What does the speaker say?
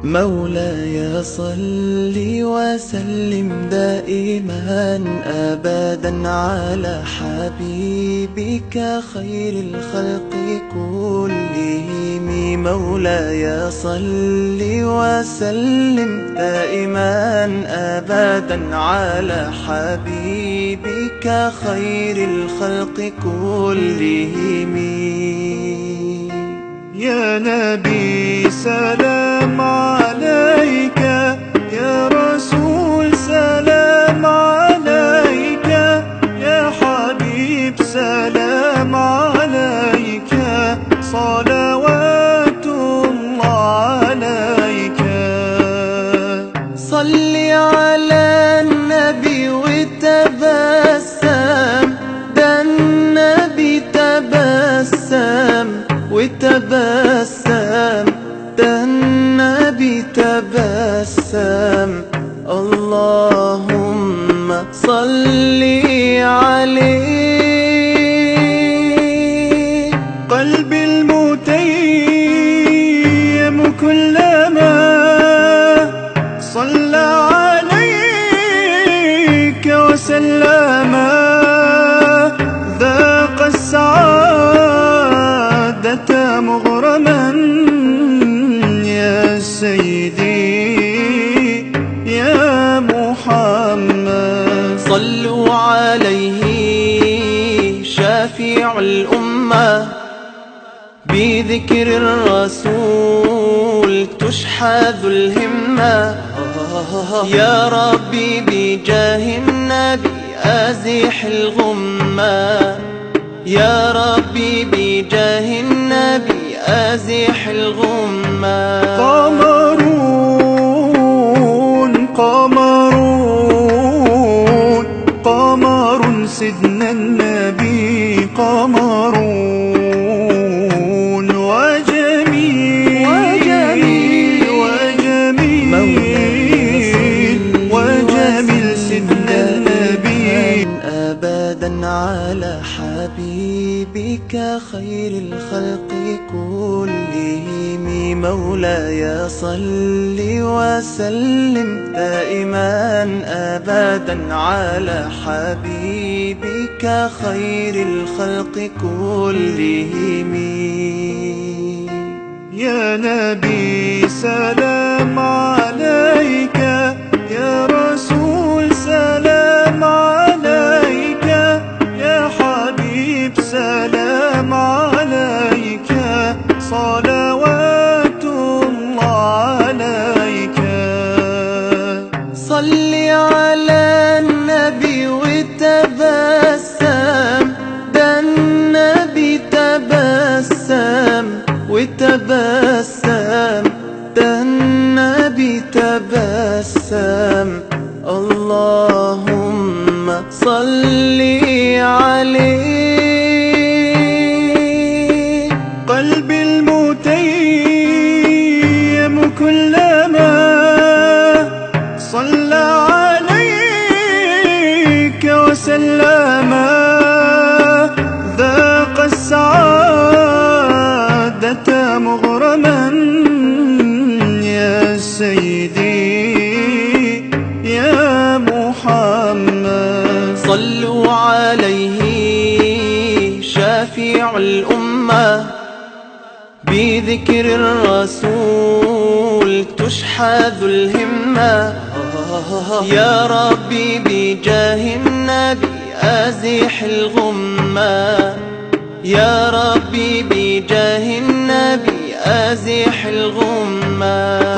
مولاي صل وسلم دائما أبدا على حبيبك خير الخلق كلهم. مولاي صل وسلم دائما أبدا على حبيبك خير الخلق كلهم. يا نبي سلام عليك، يا رسول سلام عليك، يا حبيب سلام عليك، صلوات الله عليك. صل على النبي وتبسم، ده النبي تبسم وتبسم، ده النبي تبسم. اللهم صل عليه. قلبي المتيم كلما صلى عليك وسلم، ذاق السعادة مغرما يا سيدي يا محمد. صلوا عليه شافع الأمة، بذكر الرسول تشحذ الهمة. يا ربي بجاه النبي أزح الغمة، يا ربي بجاه النبي أزح الغمة. قمرون قمرون قمر سيدنا النبي، قمرون وجميل وجميل وجميل وجميل سيدنا النبي. أبدا على حبيبك خير الخلق كلهم. مولاي صل وسلم دائما أبدا على حبيبك خير الخلق كلهم. يا نبي سلام عليك، يا رسول سلام عليك، يا حبيب سلام عليك، صلوات الله عليك. صل على النبي وتبسم، ده النبي تبسم وتبسم، ده النبي تبسم. اللهم صل عليه. قلبي المتيم كلما صلى عليك وسلم، ذاق السعادة مغرما يا سيدي يا محمد. صلوا عليه شافع الأمة، بذكر الرسول تشحذ الهمة. يا ربي بجاه النبي أزح الغمة، يا ربي بجاه النبي أزح الغمة.